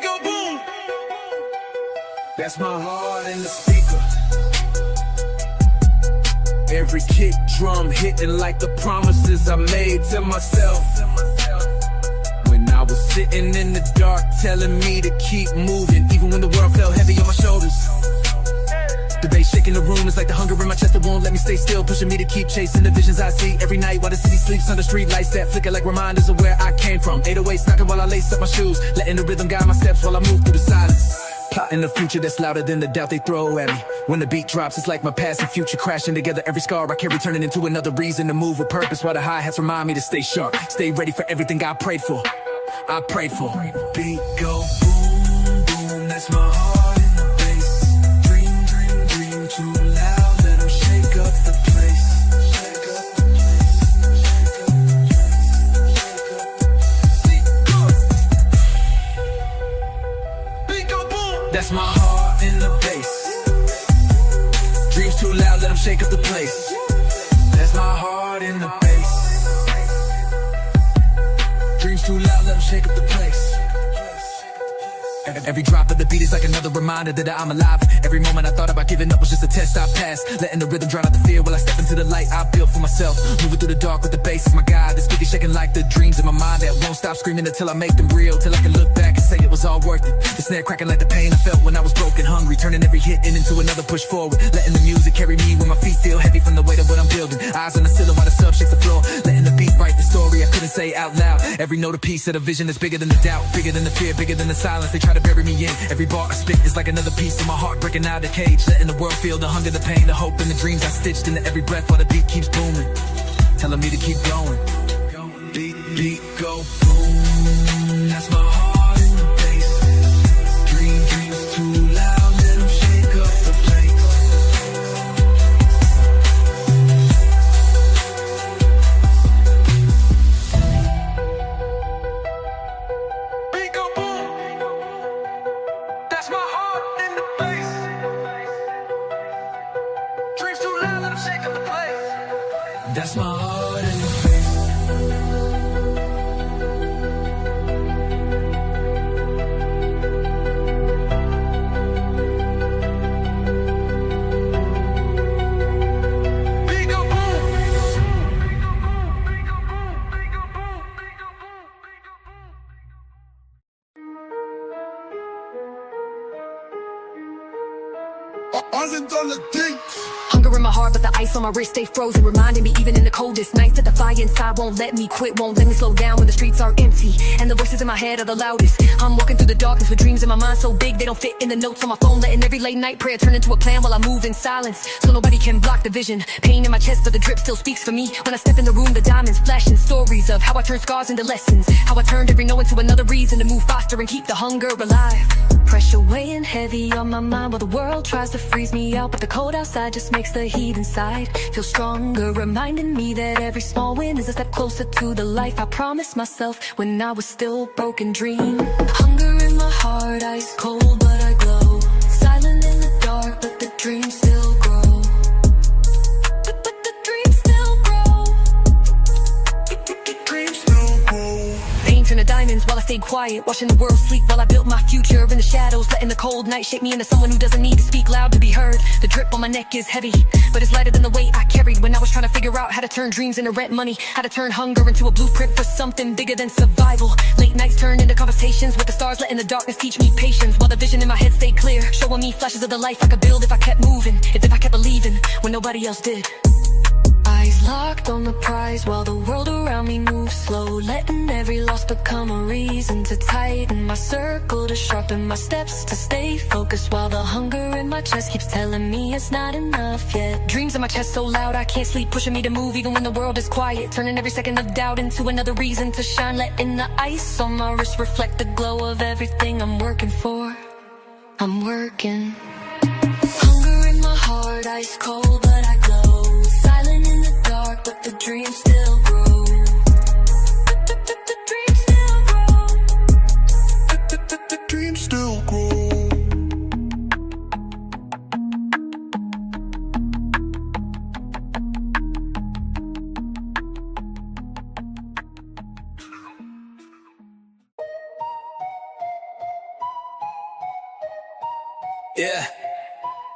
Beat go boom. That's my heart in the speaker. Every kick drum hitting like the promises I made to myself. When I was sitting in the dark telling me to keep moving, even when the world felt heavy on my shoulders. The bass shaking the room is like the hunger in my chest that won't let me stay still, pushing me to keep chasing the visions I see every night while the city sleeps under street lights that flicker like reminders of where I came from. 808s knocking while I lace up my shoes, letting the rhythm guide my steps while I move through the silence. Plotting a future that's louder than the doubt they throw at me. When the beat drops, it's like my past and future crashing together. Every scar I carry turning into another reason to move with purpose, while the hi-hats remind me to stay sharp, stay ready for everything I prayed for. I prayed for. Beat go boom, boom, that's my heart in the bass. Dream, dream, dream, too loud, let them shake up the place. Shake up the place. Beat go boom. That's my heart in the bass. Dreams too loud, let them shake up the place. That's my heart in the bass. Dreams too loud, let them shake up the place. Every drop of the beat is like another reminder that I'm alive. Every moment I thought about giving up was just a test I passed. Letting the rhythm drown out the fear while I step into the light I built for myself. Moving through the dark with the bass is my guide. The speaker shaking like the dreams in my mind that won't stop screaming until I make them real. Till I can look back and say it was all worth it. The snare cracking like the pain I felt when I was broken, hungry. Turning every hit into another push forward. Letting the music carry me when my feet feel heavy from the weight of what I'm building. Eyes on the ceiling while the sub shakes the floor. Letting the beat write the story I couldn't say out loud. Every note a piece of the vision that's bigger than the doubt, bigger than the fear, bigger than the silence they try to bury me in. Every bar I spit is like another piece of my heart breaking out of the cage. Letting the world feel the hunger, the pain, the hope, and the dreams I stitched into every breath while the beat keeps booming, telling me to keep going. Beat, beat, go boom. That's my heart in the bass. Dream, dreams too loud, let them shake up the place. Beat go boom. That's my heart in the bass. Dreams too loud, let them shake up the place. That's my heart in the bass. Beat go boom. Hunger in my heart, but the ice on my wrist stay frozen, reminding me even in the coldest nights that the fire inside won't let me quit, won't let me slow down when the streets are empty and the voices in my head are the loudest. I'm walking through the darkness with dreams in my mind so big they don't fit in the notes on my phone, letting every late night prayer turn into a plan while I move in silence so nobody can block the vision. Pain in my chest, but the drip still speaks for me. When I step in the room, the diamonds flashing, stories of how I turned scars into lessons, how I turned every no into another reason to move faster and keep the hunger alive. Pressure weighing heavy on my mind while the world tries to freeze me out, but the cold outside just makes the heat inside feel stronger, reminding me that every small win is a step closer to the life I promised myself when I was still a broken dream. Hunger in my heart, ice cold but I glow, silent in the dark but the dream still grow. But the dream still grow. The dreams still grow. Pain turned to diamonds while I stayed quiet, watching the world sleep while I built my future in the shadows, letting the cold night shape me into someone who doesn't need to speak loud to be heard. The drip on my neck is heavy, but it's lighter than the weight I carried when I was trying to figure out how to turn dreams into rent money, how to turn hunger into a blueprint for something bigger than survival. Late nights turn into conversations with the stars, letting the darkness teach me patience while the vision in my head stayed clear, showing me flashes of the life I could build if I kept moving, if I kept believing when nobody else did. Eyes locked on the prize while the world around me moves slow, letting every loss become a reason to tighten my circle, to sharpen my steps, to stay focused while the hunger in my chest keeps telling me it's not enough yet. Dreams in my chest so loud I can't sleep, pushing me to move even when the world is quiet, turning every second of doubt into another reason to shine, letting the ice on my wrist reflect the glow of everything I'm working for. I'm working. Hunger in my heart, ice cold but I glow, silent in the dark but the dream still grow. The dream still grow. The dreams still grow. Yeah.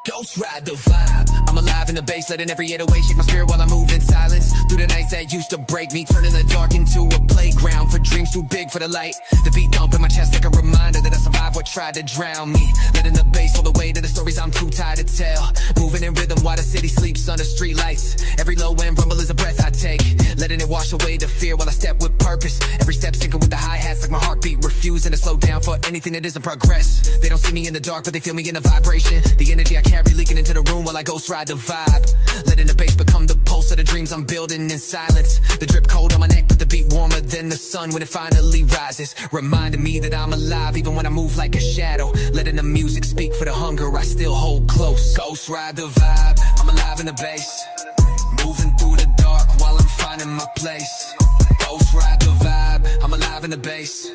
Ghost ride the vibe. I'm alive in the bass, letting every 808 shake my spirit while I move in silence. Through the nights that used to break me, turning the dark into a playground for dreams too big for the light. The beat thump in my chest like a reminder that I survived what tried to drown me. Letting the bass all the way to the stories I'm too tired to tell. Moving in rhythm while the city sleeps under street lights. Every low end rumble is a breath I take, letting it wash away the fear while I step with purpose. Every step syncing with the hi-hats like my heartbeat, refusing to slow down for anything that isn't progress. They don't see me in the dark, but they feel me in the vibration. The energy I carry leaking into the room while I ghost ride the vibe. Letting the bass become the pulse of the dreams I'm building in silence. The drip cold on my neck, but the beat warmer than the sun when it finally rises. Reminding me that I'm alive even when I move like a shadow. Letting the music speak for the hunger I still hold close. Ghost ride the vibe, I'm alive in the bass. Moving through the dark while I'm finding my place. Ghost ride the vibe, I'm alive in the bass.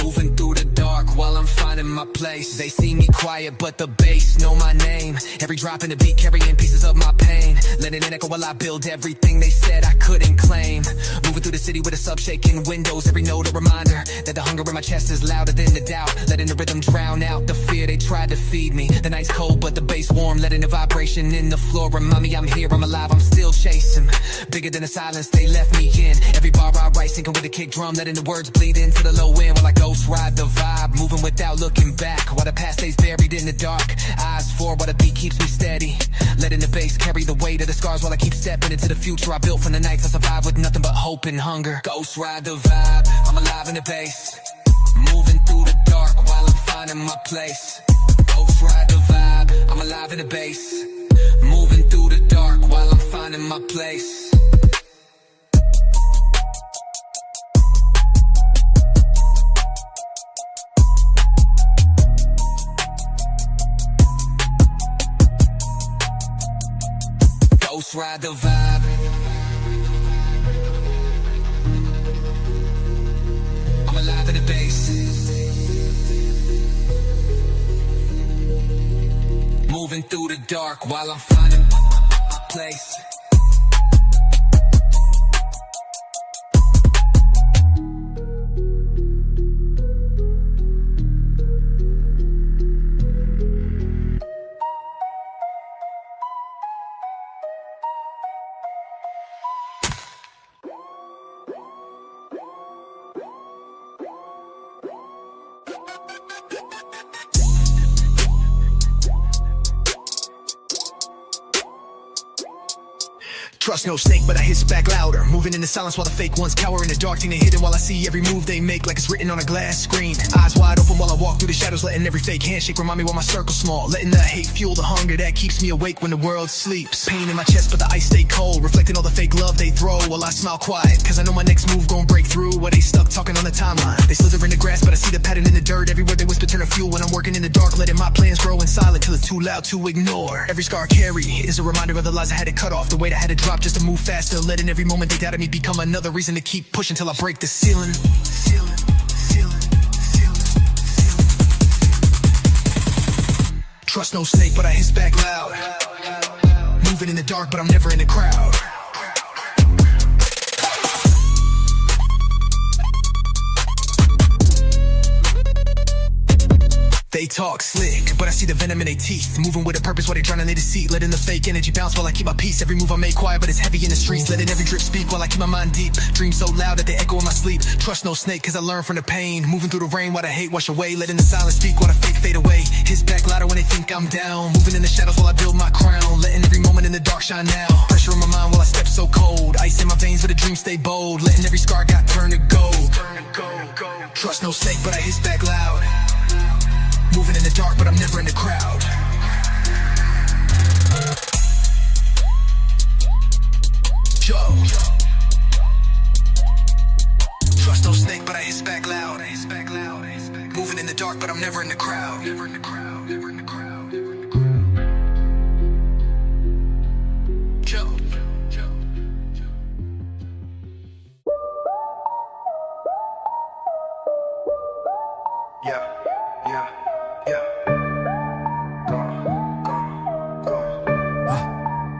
Moving through the dark while I'm finding my place. They see me quiet, but the bass know my name. Every drop in the beat carrying pieces of my pain. Letting it echo while I build everything they said I couldn't claim. Moving through the city with a sub shaking windows. Every note a reminder that the hunger in my chest is louder than the doubt. Letting the rhythm drown out the fear they tried to feed me. The night's cold, but the bass warm. Letting the vibration in the floor remind me I'm here, I'm alive, I'm still chasing. Bigger than the silence they left me in. Every bar I write syncing with a kick drum. Letting the words bleed into the low end while I ghost ride the vibe. Moving without looking back while the past stays buried in the dark. Eyes forward while the beat keeps me steady. Letting the bass carry the weight of the scars while I keep stepping into the future I built from the nights I survived with nothing but hope and hunger. Ghost ride the vibe, I'm alive in the bass. Moving through the dark while I'm finding my place. Ghost ride the vibe, I'm alive in the bass. Moving through the dark while I'm finding my place. Ghost ride the vibe. I'm alive in the bass. Moving through the dark while I'm finding my place. Trust no snake, but I hiss back louder. Moving in the silence while the fake ones cower in the dark thing they hidden while I see every move they make like it's written on a glass screen. Eyes wide open while I walk through the shadows, letting every fake handshake remind me why my circle's small. Letting the hate fuel the hunger that keeps me awake when the world sleeps. Pain in my chest, but the ice stay cold, reflecting all the fake love they throw while I smile quiet, cause I know my next move gon' break through. While they stuck talking on the timeline, they slither in the grass, but I see the pattern in the dirt. Every word they whisper turn to fuel when I'm working in the dark, letting my plans grow in silence till it's too loud to ignore. Every scar I carry is a reminder of the lies I had to cut off, the weight I had to drop just to move faster. Letting every moment they doubted me become another reason to keep pushing till I break the ceiling. Trust no snake, but I hiss back loud. Moving in the dark, but I'm never in the crowd. They talk slick, but I see the venom in their teeth. Moving with a purpose while they drowning in the deceit. Letting the fake energy bounce while I keep my peace. Every move I make quiet, but it's heavy in the streets. Letting every drip speak while I keep my mind deep. Dreams so loud that they echo in my sleep. Trust no snake, cause I learn from the pain. Moving through the rain while the hate wash away. Letting the silence speak while the fake fade away. His back louder when they think I'm down. Moving in the shadows while I build my crown. Letting every moment in the dark shine now. Pressure in my mind while I step so cold. Ice in my veins but the dreams stay bold. Letting every scar got turned to gold. Trust no snake, but I hiss back loud. Moving in the dark, but I'm never in the crowd. Joe. Trust no snake, but I hiss back loud. Moving in the dark, but I'm never in the crowd. Joe.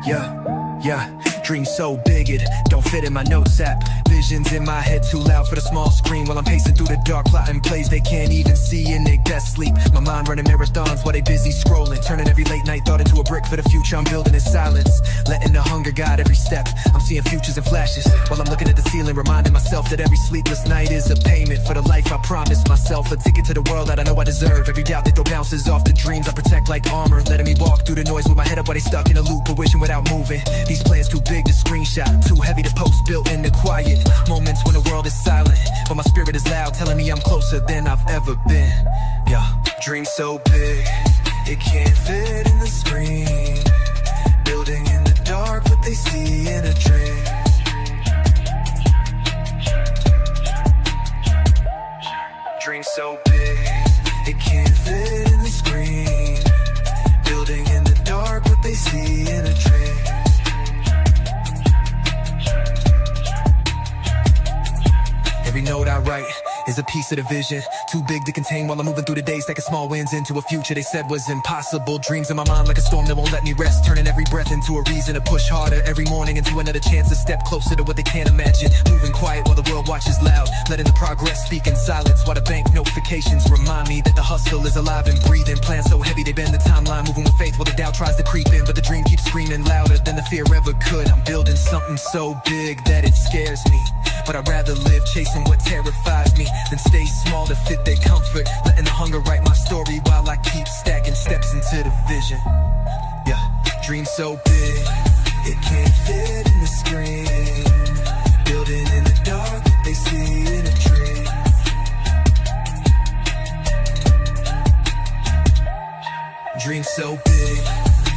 Yeah. Yeah, dreams so big it don't fit in my notes app. visions in my head too loud for the small screen, while I'm pacing through the dark, plotting plays they can't even see in their best sleep. My mind running marathons while they busy scrolling, turning every late night thought into a brick for the future I'm building in silence, letting the hunger guide every step. I'm seeing futures and flashes while I'm looking at the ceiling, reminding myself that every sleepless night is a payment for the life I promised myself, a ticket to the world that I know I deserve. Every doubt that throw bounces off the dreams I protect like armor, letting me walk through the noise with my head up while they stuck in a loop, but wishing without moving. These plans too big to screenshot, too heavy to post, built in the quiet moments when the world is silent, but my spirit is loud, telling me I'm closer than I've ever been. Yeah, dream so big, it can't fit in the screen, building in the dark what they see in a dream. Dream so big, it can't fit in the screen, building in the dark what they see in a dream. Every note I write is a piece of the vision, too big to contain while I'm moving through the days, taking small wins into a future they said was impossible. Dreams in my mind like a storm that won't let me rest, turning every breath into a reason to push harder, every morning into another chance to step closer to what they can't imagine. Moving quiet while the world watches loud, letting the progress speak in silence, while the bank notifications remind me that the hustle is alive and breathing. Plans so heavy they bend the timeline, moving with faith while the doubt tries to creep in, but the dream keeps screaming louder than the fear ever could. I'm building something so big that it scares me, but I'd rather live chasing what terrifies me than stay small to fit their comfort, letting the hunger write my story while I keep stacking steps into the vision. Yeah, dream so big, it can't fit in the screen, building in the dark what they see in a dream. Dream so big,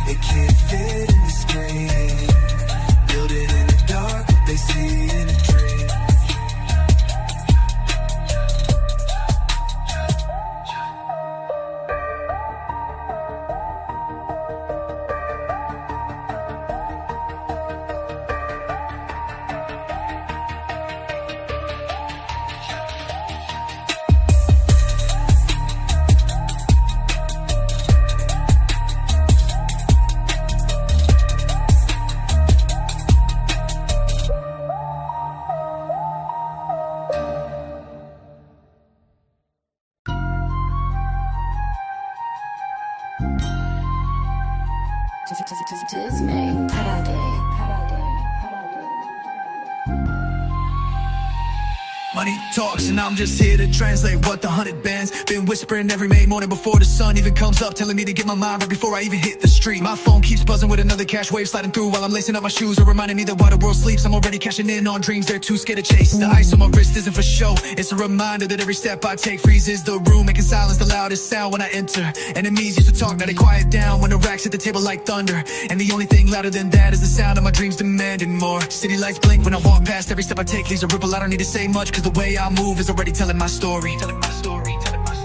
it can't fit in the screen, building in the dark what they see in a dream. Disney Parade. Money talks and I'm just here to translate what the 100 bands been whispering every May morning before the sun even comes up, telling me to get my mind right before I even hit the street. My phone keeps buzzing with another cash wave sliding through while I'm lacing up my shoes, or reminding me that while the world sleeps I'm already cashing in on dreams they're too scared to chase. The ice on my wrist isn't for show, it's a reminder that every step I take freezes the room, making silence the loudest sound when I enter. Enemies used to talk, now they quiet down when the racks hit the table like thunder, and the only thing louder than that is the sound of my dreams demanding more. City lights blink when I walk past, every step I take leaves a ripple. I don't need to say much cause the way I move is already telling my story.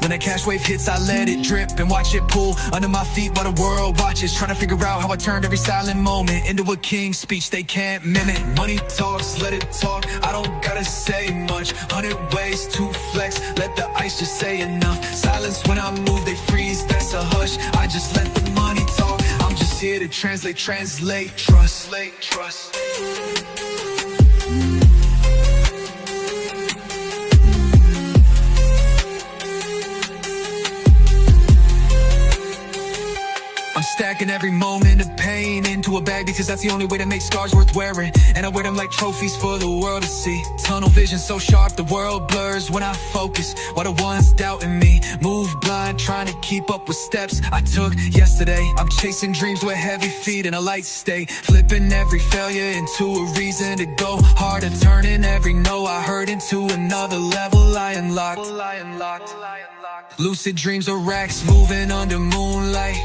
When that cash wave hits, I let it drip and watch it pull under my feet while the world watches, trying to figure out how I turned every silent moment into a king's speech they can't mimic. Money talks, let it talk, I don't gotta say much. 100 ways to flex, let the ice just say enough. Silence when I move, they freeze, that's a hush. I just let the money talk, I'm just here to translate, trust. I'm stacking every moment of pain into a bag because that's the only way to make scars worth wearing, and I wear them like trophies for the world to see. Tunnel vision so sharp the world blurs when I focus, while the ones doubting me move blind, trying to keep up with steps I took yesterday. I'm chasing dreams with heavy feet in a light state, flipping every failure into a reason to go harder, turning every no I heard into another level I unlocked. Lucid dreams of racks moving under moonlight,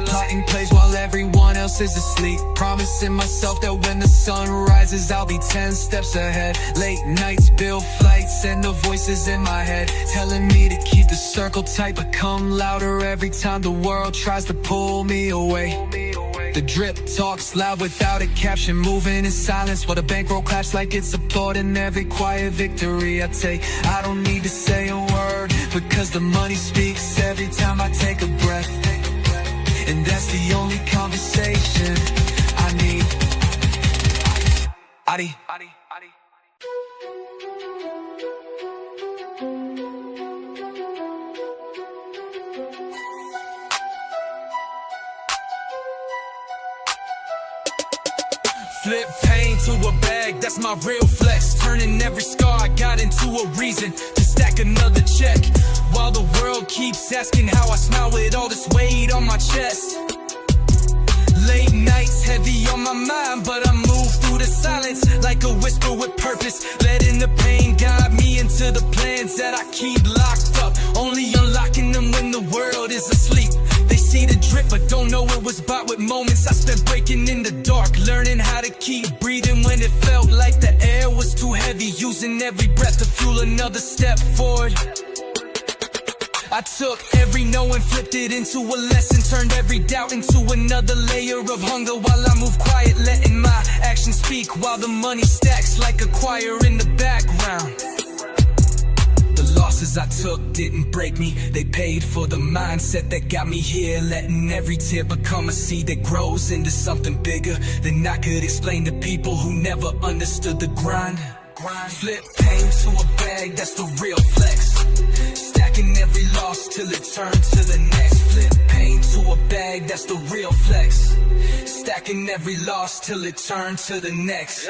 plotting plays while everyone else is asleep, promising myself that when the sun rises I'll be 10 steps ahead. Late nights build flights and the voices in my head telling me to keep the circle tight, but come louder every time the world tries to pull me away. The drip talks loud without a caption, moving in silence while the bankroll claps like it's applauding every quiet victory I take. I don't need to say a word because the money speaks every time I take a breath, and that's the only conversation I need. Adi. Flip pain to a bag, that's my real flex. Turning every scar I got into a reason to stack another check. While the world keeps asking how I smile with all this weight on my chest. Late nights heavy on my mind, but I move through the silence like a whisper with purpose. Letting the pain guide me into the plans that I keep locked up. Only unlocking them when the world is asleep. They see the drip but don't know it was bought with moments I spent breaking in the dark. Learning how to keep breathing when it felt like the air was too heavy. Using every breath to fuel another step forward. I took every no and flipped it into a lesson. Turned every doubt into another layer of hunger. While I move quiet, letting my actions speak. While the money stacks like a choir in the background. The losses I took didn't break me. They paid for the mindset that got me here. Letting every tear become a seed that grows into something bigger than I could explain to people who never understood the grind. Flip pain to a bag, that's the real flex. Stacking every loss till it turns to the next. Flip pain to a bag, that's the real flex. Stacking every loss till it turns to the next.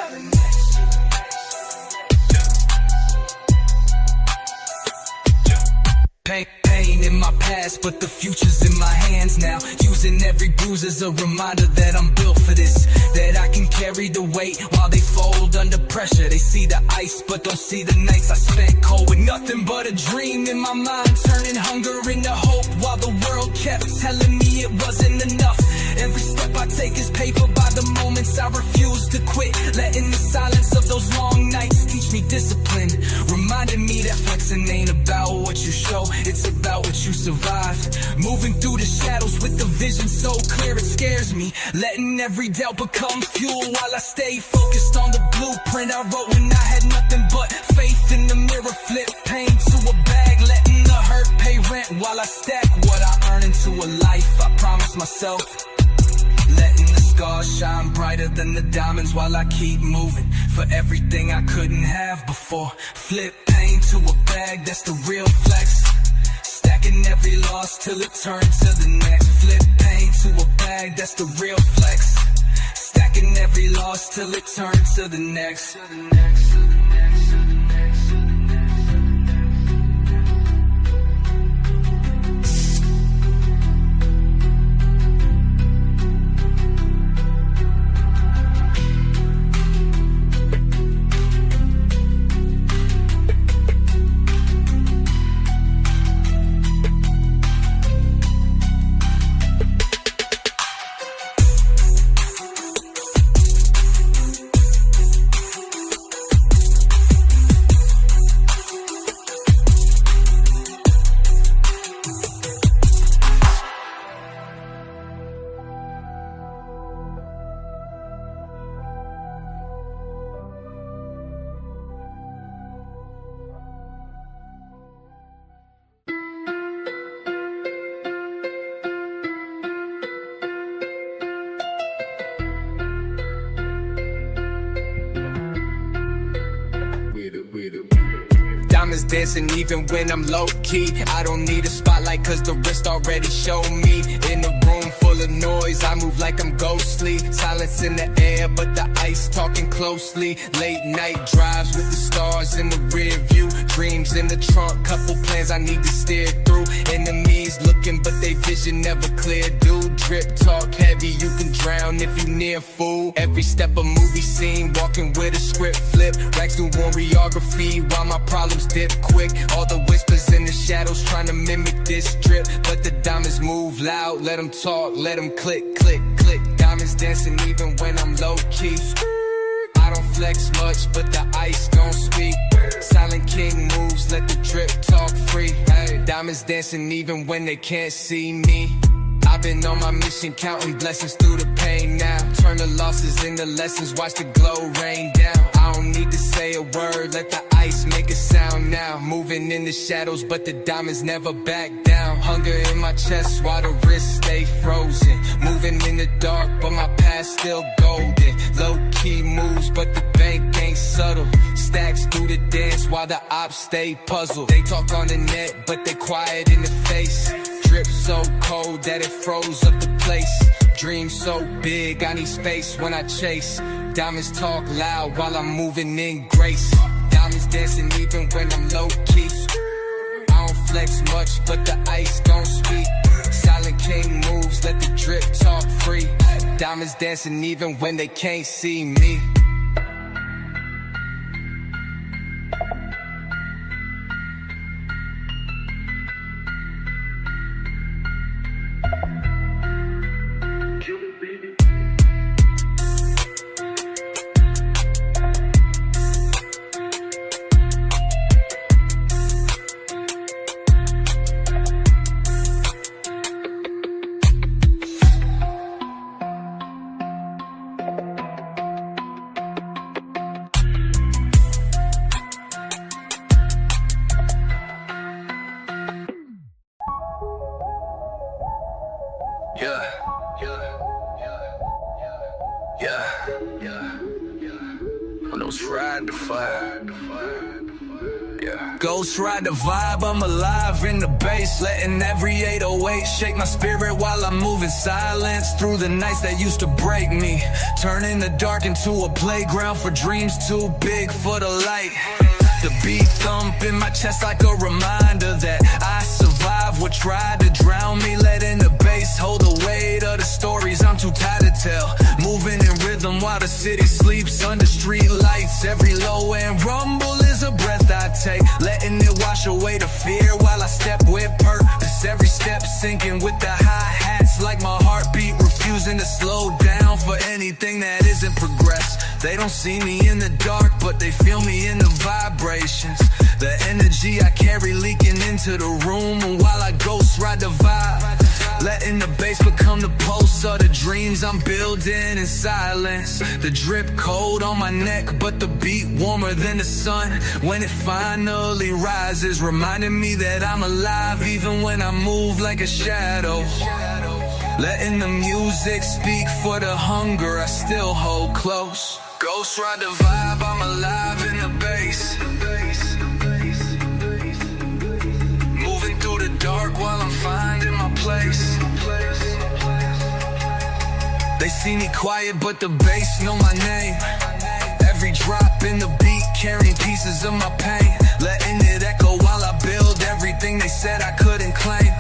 Pain in my past, but the future's in my hands now. Using every bruise as a reminder that I'm built for this. That I can carry the weight while they fold under pressure. They see the ice, but don't see the nights I spent cold with nothing but a dream in my mind. Turning hunger into hope while the world kept telling me it wasn't enough. Every step I take is paid for by the moments I refuse to quit. Letting the silence of those long nights teach me discipline. Reminding me that flexing ain't about what you show, it's about what you survive. Moving through the shadows with the vision so clear it scares me. Letting every doubt become fuel while I stay focused on the blueprint I wrote when I had nothing but faith in the mirror. Flip pain to a bag, letting the hurt pay rent while I stack what I earn into a life I promised myself. Letting the scars shine brighter than the diamonds while I keep moving for everything I couldn't have before. Flip pain to a bag, that's the real flex. Stacking every loss till it turns to the next. Flip pain to a bag, that's the real flex. Stacking every loss till it turns to the next. Diamonds dancing even when I'm low-key. I don't need a spotlight cause the wrist already showed me. In a room full of noise, I move like I'm ghostly. Silence in the air, but the ice talking closely. Late night drives with the stars in the rear view. Dreams in the trunk, couple plans I need to steer through. Enemies looking, but they vision never clear. Dude, drip talk heavy, you can drown if you near fool. Every step a movie scene, walking with a script flip. Racks do choreography while my problems dip quick. All the whispers in the shadows trying to mimic this drip, but the diamonds move loud. Let them talk, let them click, click, click. Diamonds dancing even when I'm low-key. I don't flex much, but the ice gon' speak. Silent king moves, let the drip talk free. Hey, diamonds dancing even when they can't see me. I've been on my mission, counting blessings through the pain now. Turn the losses into lessons, watch the glow rain down. I don't need to say a word, let the ice make a sound now. Moving in the shadows, but the diamonds never back down. Hunger in my chest while the wrists stay frozen. Moving in the dark, but my past still golden. Low-key moves, but the bank ain't subtle. Stacks do the dance while the ops stay puzzled. They talk on the net, but they quiet in the face. Drip so cold that it froze up the place. Dream so big, I need space when I chase. Diamonds talk loud while I'm moving in grace. Diamonds dancing even when I'm low-key. I don't flex much, but the ice don't speak. Silent king moves, let the drip talk free. Diamonds dancing even when they can't see me. Ghost ride the vibe, I'm alive in the bass, letting every 808 shake my spirit while I'm moving silence through the nights that used to break me, turning the dark into a playground for dreams too big for the light. The beat thump in my chest like a reminder that I survived what tried to drown me, letting the bass hold the weight of the stories I'm too tired to tell. Moving in rhythm while the city sleeps under street lights. Every low end rumble is a breath I take, letting it wash away the fear while I step with purpose. Every step sinking with the hi-hats, like my heartbeat refusing to slow down for anything that isn't progress. They don't see me in the dark, but they feel me in the vibrations. The energy I carry leaking into the room, and while I ghost ride the vibe, letting the bass become the pulse of the dreams I'm building in silence. The drip cold on my neck, but the beat warmer than the sun when it finally rises, reminding me that I'm alive even when I move like a shadow. Letting the music speak for the hunger I still hold close. Ghost ride the vibe, I'm alive in the bass. Moving through the dark while I'm finding my place. They see me quiet, but the bass know my name. Every drop in the beat carrying pieces of my pain, letting it echo while I build everything they said I couldn't claim.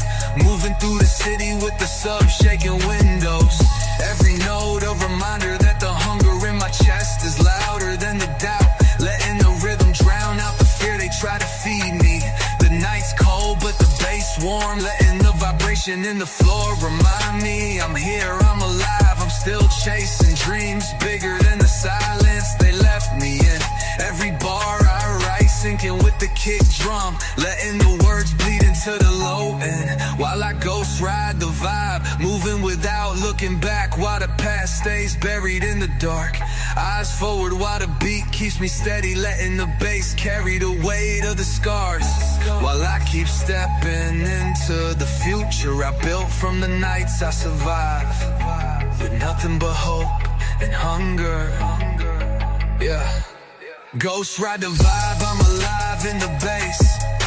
Moving through the city with the sub shaking windows. Every note a reminder that the hunger in my chest is louder than the doubt, letting the rhythm drown out the fear they try to feed me. The night's cold but the bass warm, letting the vibration in the floor remind me I'm here, I'm alive, I'm still chasing dreams bigger than the silence they left me in. Every bar I write sinking with the kick drum, letting the words bleed into the low end while I ghost ride the vibe, moving without looking back while the past stays buried in the dark. Eyes forward while the beat keeps me steady, letting the bass carry the weight of the scars while I keep stepping into the future I built from the nights I survived, with nothing but hope and hunger. Yeah. Ghost ride the vibe, I'm alive in the bass.